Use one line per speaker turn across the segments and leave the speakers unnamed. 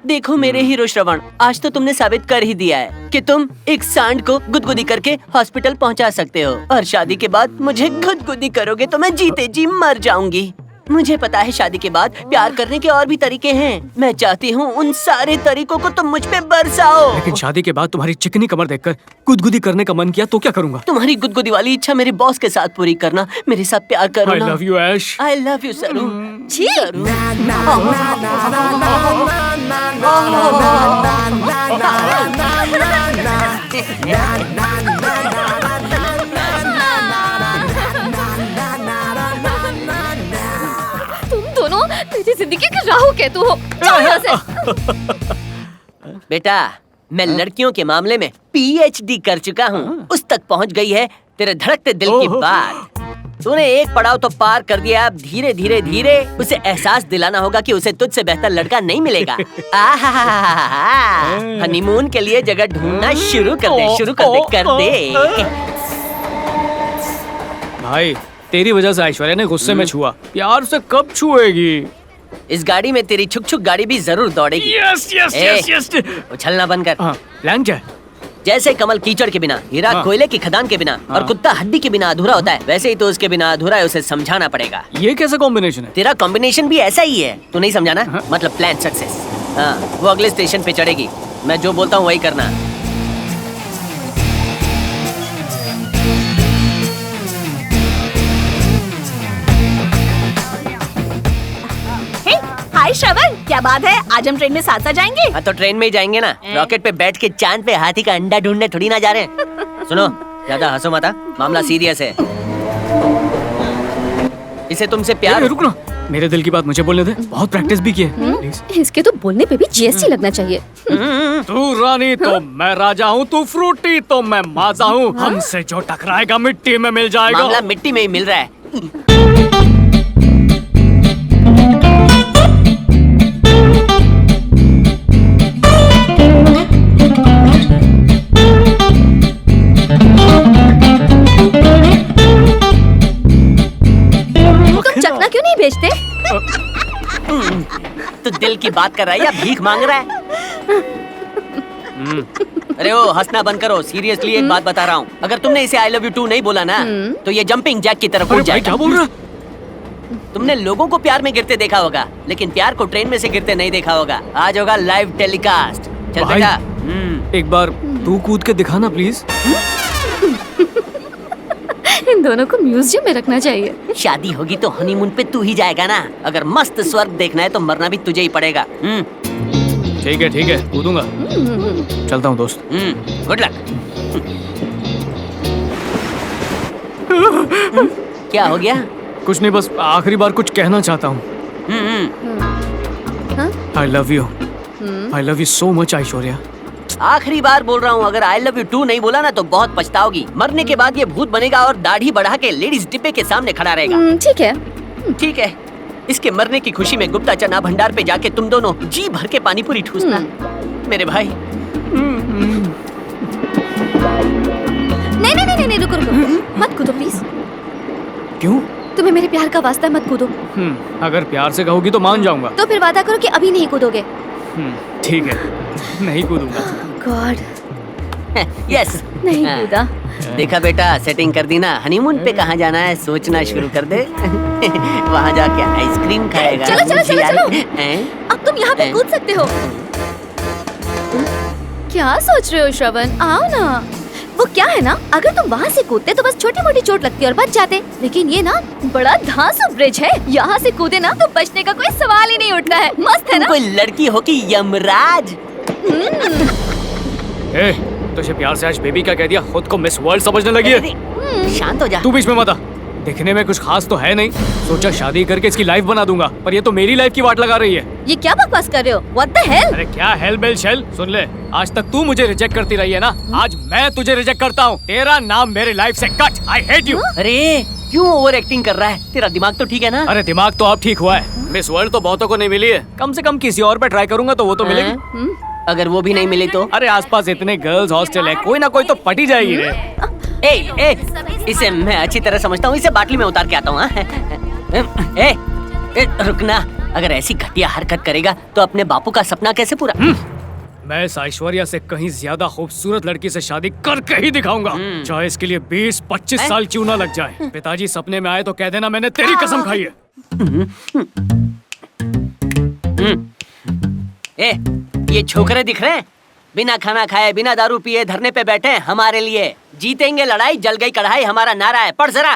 देखो मेरे हीरो श्रवण, आज तो तुमने साबित कर ही दिया है कि तुम एक सांड को गुदगुदी करके हॉस्पिटल पहुंचा सकते हो, और शादी के बाद मुझे गुदगुदी करोगे तो मैं जीते जी मर जाऊंगी। मुझे पता है शादी के बाद प्यार करने के और भी तरीके हैं। मैं चाहती हूँ उन सारे तरीकों को तुम मुझ पे बरसाओ।
लेकिन शादी के बाद तुम्हारी चिकनी कमर देखकर गुदगुदी करने का मन किया तो क्या करूँगा?
तुम्हारी गुदगुदी वाली इच्छा मेरे बॉस के साथ पूरी करना। मेरे साथ प्यार करो ना।
I love you, ash.
I love you, सरू। सरू।
तुम दोनों मेरी जिंदगी के राहु केतु हो। जाओ यहाँ से।
बेटा, मैं लड़कियों के मामले में PhD कर चुका हूँ। उस तक पहुँच गई है तेरे धड़कते दिल की बात। तूने एक पड़ाव तो पार कर दिया, अब धीरे धीरे धीरे उसे एहसास दिलाना होगा कि उसे तुझसे बेहतर लड़का नहीं मिलेगा। हनीमून के लिए जगह ढूंढना शुरू कर दे।
भाई, तेरी वजह से ऐश्वर्या ने गुस्से में छुआ, प्यार से कब छुएगी?
इस गाड़ी में तेरी छुक छुक गाड़ी भी जरूर दौड़ेगी।
Yes yes yes yes.
उछलना बंद कर।
प्लान क्या है?
जैसे कमल कीचड़ के बिना, हीरा कोयले की खदान के बिना और कुत्ता हड्डी के बिना अधूरा होता है, वैसे ही तो उसके बिना अधूरा है, उसे समझाना पड़ेगा।
ये कैसा कॉम्बिनेशन है?
तेरा कॉम्बिनेशन भी ऐसा ही है, तू नहीं समझाना? मतलब प्लान सक्सेस। हाँ, वो अगले स्टेशन पे चढ़ेगी, मैं जो बोलता हूँ वही करना।
हाय श्रवण, क्या बात है? आज हम ट्रेन में साथ साथ जाएंगे।
हाँ तो ट्रेन में ही जाएंगे ना। रॉकेट पे बैठ के चांद पे हाथी का अंडा ढूंढने थोड़ी ना जा रहे हैं। सुनो, ज्यादा हंसो मत, मामला सीरियस है। इसे तुमसे प्यार।
रुक ना, मेरे दिल की बात मुझे बोलने दे, बहुत प्रैक्टिस भी की है। प्लीज।
इसके तो बोलने पे भी GST लगना चाहिए।
तू रानी तो मैं राजा हूँ, तू फ्रूटी तो मैं माजा हूँ। हमसे जो टकराएगा मिट्टी में मिल जाएगा।
मामला मिट्टी में ही मिल रहा है।
चकना क्यों नहीं भेजते?
तो दिल की बात कर रहा है या भीख मांग रहा है? अरे ओ, हंसना बंद करो। सीरियसली एक बात बता रहा हूँ, अगर तुमने इसे I love you too नहीं बोला ना, तो ये जंपिंग जैक की तरफ उड़ जाएगा।
क्या बोल रहा?
तुमने लोगों को प्यार में गिरते देखा होगा, लेकिन प्यार को ट्रेन में से गिरते नहीं देखा होगा। आज होगा लाइव टेलीकास्ट। चल बेटा।
एक बार तू कूद के दिखाना प्लीज।
इन दोनों को म्यूजियम में रखना चाहिए।
शादी होगी तो हनीमून पे तू ही जाएगा ना। अगर मस्त स्वर्ग देखना है तो मरना भी तुझे ही पड़ेगा।
ठीक है, कूदूंगा। चलता हूँ दोस्त।
Good luck. क्या हो गया?
कुछ नहीं, बस आखिरी बार कुछ कहना चाहता हूँ। I love you so much Aishwarya.
आखिरी बार बोल रहा हूँ, अगर I love you too नहीं बोला ना तो बहुत पछताओगी। मरने के बाद ये भूत बनेगा और दाढ़ी बढ़ा के लेडीज डिब्बे के सामने खड़ा रहेगा। ठीक है। इसके मरने की खुशी में गुप्ता चना भंडार पे जाके तुम दोनों जी भर के पानी पूरी ठूसना। मेरे भाई।
नहीं, रुको। मत कूदो प्लीज।
क्यों?
तुम्हें मेरे प्यार का वास्ता, मत कूदो।
अगर प्यार से कहोगी तो मान जाऊंगा।
तो फिर वादा करो कि अभी नहीं कूदोगे।
ठीक है, नहीं कूदूंगा।
गॉड।
यस।
नहीं कूदा।
देखा बेटा, सेटिंग कर दी ना। हनीमून पे कहाँ जाना है सोचना शुरू कर दे। वहाँ जाके आइसक्रीम खाएगा।
चलो। अब तुम यहाँ पे कूद सकते हो। क्या सोच रहे हो श्रवण? आओ ना। वो क्या है ना, अगर तुम वहाँ से कूदते तो बस छोटी मोटी चोट लगती और बच जाते, लेकिन ये ना बड़ा धांसू ब्रिज है। यहाँ से कूदे ना तो बचने का कोई सवाल ही नहीं उठता है। मस्त है ना?
कोई लड़की हो कि यमराज?
तुझे प्यार से आज बेबी क्या कह दिया? खुद को मिस वर्ल्ड समझने लगी है।
शांत हो जा।
तू बीच में मत आ। दिखने में कुछ खास तो है नहीं, सोचा शादी करके इसकी लाइफ बना दूंगा, पर ये तो मेरी लाइफ की वाट लगा रही है।
ये क्या बकवास कर रहे हो? What the hell?
अरे क्या हेल बेल शेल? सुन ले, आज तक तू मुझे रिजेक्ट करती रही है ना, आज मैं तुझे रिजेक्ट करता हूँ। तेरा नाम मेरी लाइफ से कट। I hate you।
अरे क्यों ओवर एक्टिंग कर रहा है? तेरा दिमाग तो ठीक है ना?
अरे दिमाग तो अब ठीक हुआ है। मिस वर्ल्ड तो बहुतों को नहीं मिली है, कम से कम किसी और पे ट्राई करूंगा तो वो तो मिलेगी।
अगर वो भी नहीं मिले तो?
अरे आसपास इतने गर्ल्स हॉस्टल है, कोई ना कोई तो पटी जाएगी रे।
इसे मैं अच्छी तरह समझता हूँ, इसे बाटली में उतार के आता हूँ। रुकना, अगर ऐसी घटिया हरकत करेगा तो अपने बापू का सपना कैसे पूरा?
मैं इस ऐश्वर्या से कहीं ज्यादा खूबसूरत लड़की से शादी करके ही दिखाऊंगा, चाहे इसके लिए 20-25 साल क्यों ना लग जाए। पिताजी सपने में आए तो कह देना मैंने तेरी कसम खाई है।
ये छोकरे दिख रहे हैं, बिना खाना खाए बिना दारू पिए धरने पे बैठे हैं हमारे लिए। जीतेंगे लड़ाई, जल गई कढ़ाई हमारा नारा है। पढ़ जरा।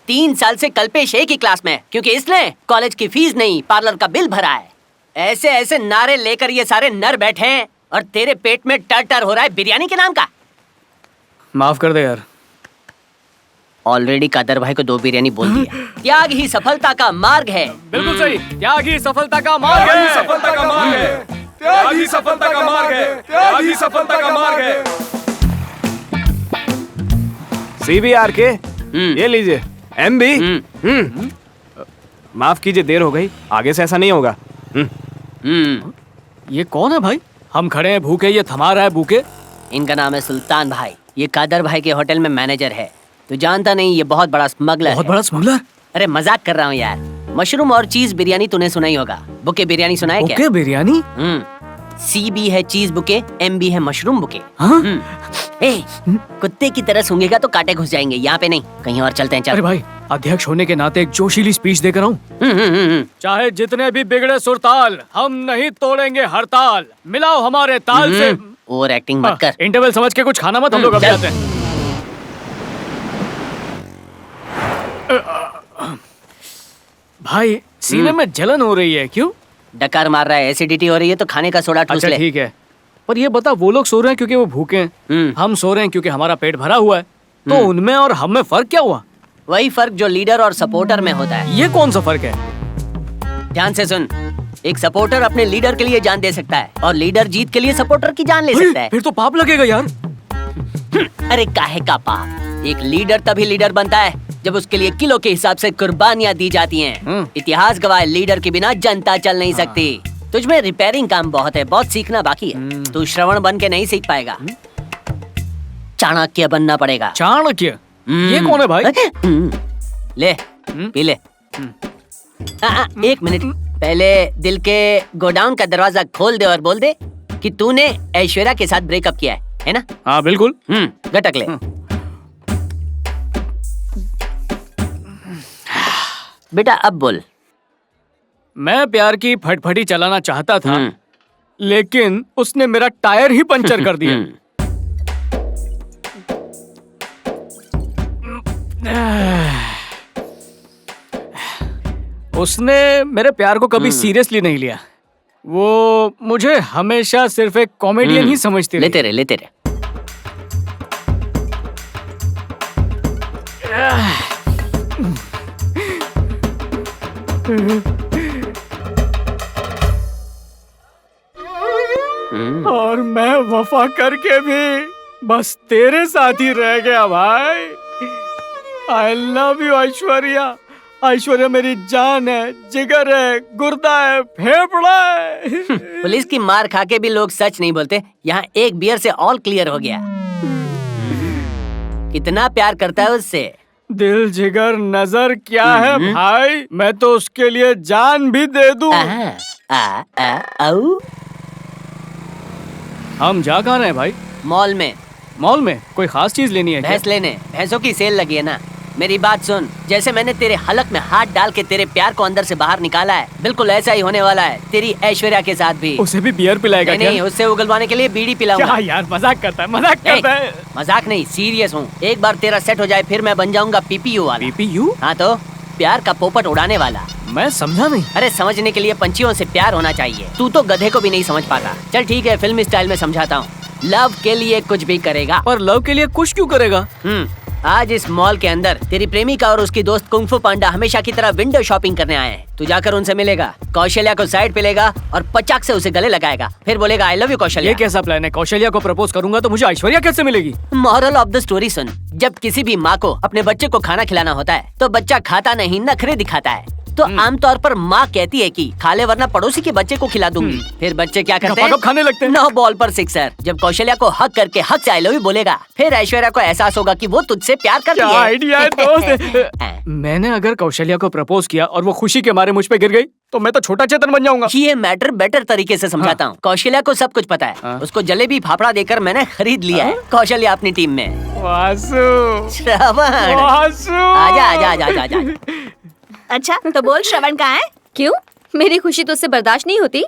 3 साल से कल्पेश एक ही क्लास में, क्योंकि इसने कॉलेज की फीस नहीं पार्लर का बिल भरा है। ऐसे ऐसे नारे लेकर ये सारे नर बैठे हैं और तेरे पेट में टर हो रहा है बिरयानी के नाम का।
माफ कर दे यार।
ऑलरेडी कादर भाई को 2 बिरयानी बोल दिया। त्याग ही सफलता का मार्ग है।
बिल्कुल सही, त्याग ही सफलता का मार्ग है।
सफलता का मार्ग है। त्याग ही सफलता का मार्ग है। त्याग ही सफलता का मार्ग है।
CBR के ये लीजिए MB। माफ कीजिए, देर हो गई, आगे से ऐसा नहीं होगा।
ये कौन है भाई? हम खड़े हैं भूखे, ये थमा रहा है भूखे।
इनका नाम है सुल्तान भाई। ये कादर भाई के होटल में मैनेजर है। तू जानता नहीं, ये बहुत बड़ा स्मगलर है।
बहुत बड़ा स्मगलर?
अरे मजाक कर रहा हूँ यार। मशरूम और चीज बिरयानी तूने सुना ही होगा। बुके बिरयानी सुना है क्या?
बुके बिरयानी?
CB है चीज बुके, MB है मशरूम बुके।
हाँ?
ए, कुत्ते की तरह सूंघेगा तो कांटे घुस जाएंगे। यहाँ पे नहीं, कहीं और चलते हैं। चल।
अरे भाई, अध्यक्ष होने के नाते एक जोशीली स्पीच देकर आऊं। चाहे जितने भी बिगड़े सुरताल, हम नहीं तोड़ेंगे हड़ताल। मिलाओ हमारे ताल से।
ओवर एक्टिंग मत कर।
इंटरवल समझ के कुछ खाना मत, हम लोग अभी
चल।
आते हैं। भाई सीने में जलन हो रही है, क्यों?
डकार मार रहा है, एसिडिटी हो रही है तो खाने का सोडा ठूस
अच्छा
ले।
ठीक है, पर ये बता, वो लोग सो रहे हैं क्योंकि वो भूखे हैं, हम सो रहे हैं क्योंकि हमारा पेट भरा हुआ है, तो उनमें और हम में फर्क क्या हुआ?
वही फर्क जो लीडर और सपोर्टर में होता है।
ये कौन सा फर्क है?
ध्यान से सुन। एक सपोर्टर अपने लीडर के लिए जान दे सकता है और लीडर जीत के लिए सपोर्टर की जान ले सकता है।
फिर तो पाप लगेगा यार।
अरे काहे का पाप? एक लीडर तभी लीडर बनता है जब उसके लिए किलो के हिसाब से कुर्बानियां दी जाती हैं। इतिहास गवाह, लीडर के बिना जनता चल नहीं सकती। तुझमें रिपेयरिंग काम बहुत है, बहुत सीखना बाकी है। तू श्रवण बन के नहीं सीख पाएगा, चाणक्य बनना पड़ेगा।
चाणक्य? ये कौन है भाई?
ले पी ले। 1 मिनट पहले दिल के गोडाउन का दरवाजा खोल दे और बोल दे कि तूने ऐश्वर्या के साथ ब्रेकअप किया है ना?
हाँ बिल्कुल।
गटक ले। बेटा अब बोल।
मैं प्यार की फटफटी चलाना चाहता था, लेकिन उसने मेरा टायर ही पंचर कर दिया। उसने मेरे प्यार को कभी सीरियसली नहीं लिया। वो मुझे हमेशा सिर्फ एक कॉमेडियन ही समझती रही।
लेते रहे, लेते रहे।
और मैं वफा करके भी बस तेरे साथ ही रह गया भाई। I love you Aishwarya. Aishwarya मेरी जान है, जिगर है, गुर्दा है, फेफड़ा है।
पुलिस की मार खा के भी लोग सच नहीं बोलते। यहाँ एक बियर से ऑल क्लियर हो गया। कितना प्यार करता है उससे।
दिल जिगर नजर क्या है भाई, मैं तो उसके लिए जान भी दे दूं। हम जा कहाँ रहे हैं भाई?
मॉल में।
मॉल में कोई खास चीज लेनी है क्या?
भैंस लेने। भैंसों की सेल लगी है ना। मेरी बात सुन, जैसे मैंने तेरे हलक में हाथ डाल के तेरे प्यार को अंदर से बाहर निकाला है, बिल्कुल ऐसा ही होने वाला है तेरी ऐश्वर्या के साथ भी।
उसे भी बियर पिलाएगा क्या?
नहीं, उससे उगलवाने के लिए बीड़ी पिलाऊंगा।
क्या यार, मजाक करता है, मजाक करता है।
मजाक नहीं, सीरियस हूँ। एक बार तेरा सेट हो जाए फिर मैं बन जाऊंगा PPU वाला।
PPU?
हाँ तो प्यार का पोपट उड़ाने वाला।
मैं समझा नहीं।
अरे समझने के लिए पंछियों से प्यार होना चाहिए। तू तो गधे को भी नहीं समझ पाता। चल ठीक है, फिल्मी स्टाइल में समझाता हूँ। लव के लिए कुछ भी करेगा।
पर लव के लिए कुछ क्यों करेगा?
आज इस मॉल के अंदर तेरी प्रेमिका और उसकी दोस्त कुंफू पांडा हमेशा की तरह विंडो शॉपिंग करने आए हैं। तू जाकर उनसे मिलेगा, कौशल्या को साइड पे लेगा और पचाक से उसे गले लगाएगा, फिर बोलेगा आई लव यू कौशल्या।
ये कैसा प्लान है? कौशल्या को प्रपोज करूंगा तो मुझे ऐश्वर्या कैसे मिलेगी?
मॉरल ऑफ द स्टोरी सुन। जब किसी भी माँ को अपने बच्चे को खाना खिलाना होता है तो बच्चा खाता नहीं, नखरे दिखाता है। तो आमतौर पर माँ कहती है कि खा ले वरना पड़ोसी के बच्चे को खिला दूंगी। फिर बच्चे क्या करते हैं?
गपागप खाने लगते हैं।
9 बॉल पर 6 जब कौशल्या को हक करके हक से आई लव यू बोलेगा, फिर ऐश्वर्या को एहसास होगा कि वो तुझसे प्यार करती
क्या
है।
आइडिया है दोस्त। मैंने अगर कौशल्या को प्रपोज किया और वो खुशी के मारे मुझ पे गिर गई तो मैं तो छोटा चेतन बन जाऊंगा।
ये मैटर बेटर तरीके से समझाता हूँ। कौशल्या को सब कुछ पता है।
हाँ।
उसको जलेबी फाफड़ा देकर मैंने खरीद लिया है। कौशल्या अपनी टीम में।
वासु
श्रवण,
वासु
आजा आजा आजा आजा आजा।
अच्छा तो बोल, श्रवण कहाँ है?
क्यों? मेरी खुशी तो उससे बर्दाश्त नहीं होती।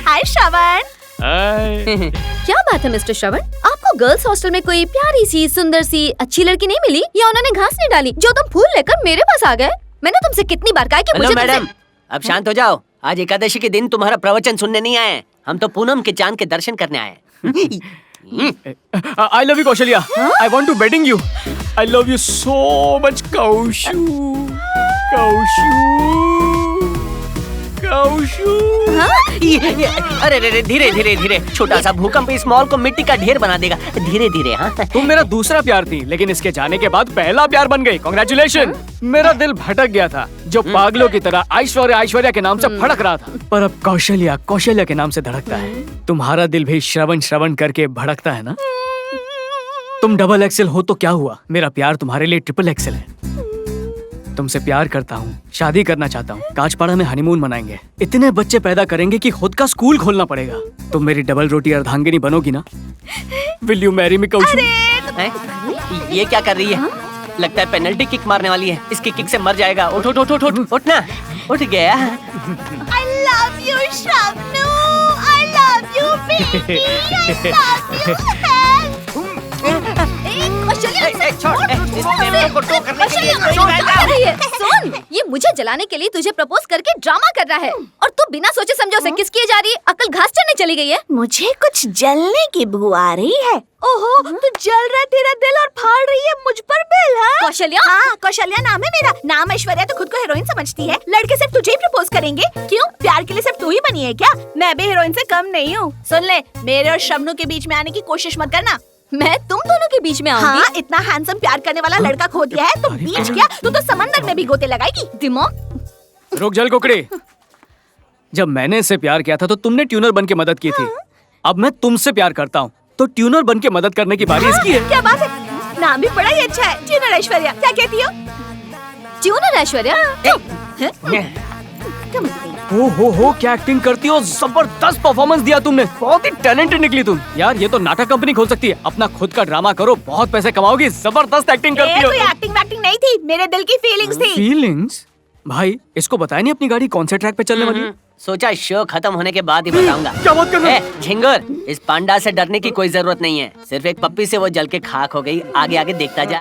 हाय श्रवण।
क्या बात है मिस्टर श्रवण, आपको गर्ल्स हॉस्टल में कोई प्यारी सी सुंदर सी अच्छी लड़की नहीं मिली, या उन्होंने घास नहीं डाली जो तुम फूल लेकर मेरे पास आ गए? मैंने तुमसे कितनी बार कहा कि
हेलो
मुझे
मैडम,
तुमसे...
अब शांत हो जाओ। आज एकादशी के दिन तुम्हारा प्रवचन सुनने नहीं आए, हम तो पूनम के चांद के दर्शन करने आए।
I love you Kaushalya. I want to wedding you। I love you so much कौशु।
अरे अरे धीरे धीरे धीरे, छोटा सा भूकंप इस मॉल को मिट्टी का ढेर बना देगा। धीरे धीरे। हाँ
तुम मेरा दूसरा प्यार थी, लेकिन इसके जाने के बाद पहला प्यार बन गई। कांग्रेचुलेशन। मेरा दिल भटक गया था, जो पागलों की तरह ऐश्वर्या ऐश्वर्या के नाम से फड़क रहा था, पर अब कौशल्या कौशल्या के नाम से धड़कता है। तुम्हारा दिल भी श्रवण श्रवण करके भड़कता है ना? तुम डबल एक्सेल हो तो क्या हुआ, मेरा प्यार तुम्हारे लिए ट्रिपल एक्सेल है। तुमसे प्यार करता हूँ, शादी करना चाहता हूँ, कांचपाड़ा में हनीमून मनाएंगे, इतने बच्चे पैदा करेंगे कि खुद का स्कूल खोलना पड़ेगा। तुम मेरी डबल रोटी अर्धांगिनी बनोगी ना? Will you marry me Kaushu?
हैं? ये क्या कर रही है? लगता है पेनल्टी किक मारने वाली है। इसकी किक से मर जाएगा। उठ उठ उठ उठ उठ, उठना। उठ गया।
I love you श्रवणु। I love you baby। I love you।
सुन, ये मुझे जलाने के लिए तुझे प्रपोज करके ड्रामा कर रहा है, और तू बिना सोचे समझे उसे किस किए जा रही है? अकल घास चढ़ने चली गई है।
मुझे कुछ जलने की बू आ रही है। ओहो, तू जल रहा है तेरा दिल और फाड़ रही है मुझ पर बिल। हाँ
कौशल्या?
हाँ कौशल्या नाम है मेरा। नाम ऐश्वर्या तो खुद को हीरोइन समझती है। लड़के सिर्फ तुझे ही प्रपोज करेंगे। क्यों, प्यार के लिए सिर्फ तू ही बनी है क्या? मैं भी हीरोइन से कम नहीं हूँ। सुन ले, मेरे और शबनू के बीच में आने की कोशिश मत करना।
मैं तुम दोनों के बीच में आऊंगी?
हाँ, इतना हैंडसम प्यार करने वाला लड़का खो दिया है तो बीच क्या, तू तो समंदर में भी गोते लगाएगी।
दिमाग
रुक जल कुकड़ी। जब मैंने इससे प्यार किया था तो तुमने ट्यूनर बन के मदद की थी। अब मैं तुमसे प्यार करता हूँ तो ट्यूनर बन के मदद करने की बारी इसकी है।
क्या बात है, नाम भी बड़ा ही अच्छा है, ट्यूनर ऐश्वर्या। क्या कहती हो?
ट्यूनर ऐश्वर्या?
हो क्या एक्टिंग करती हो, जबरदस्त परफॉर्मेंस दिया तुमने, बहुत ही टैलेंटेड निकली तुम। यार ये तो नाटक कंपनी खोल सकती है, अपना खुद का ड्रामा करो, बहुत पैसे कमाओगी। जबरदस्त एक्टिंग करती हो।
कोई एक्टिंग वैक्टिंग नहीं थी, मेरे दिल की फीलिंग्स थी।
फीलिंग्स? भाई इसको बताया नहीं अपनी गाड़ी कौन से ट्रैक पे चलने वाली है?
सोचा शो खत्म होने के बाद ही बताऊंगा।
क्या बात कर रहे हो?
झिंगुर, इस पांडा से डरने की कोई जरूरत नहीं है। सिर्फ एक पप्पी से वो जल के खाक हो गई। आगे आगे देखता जा।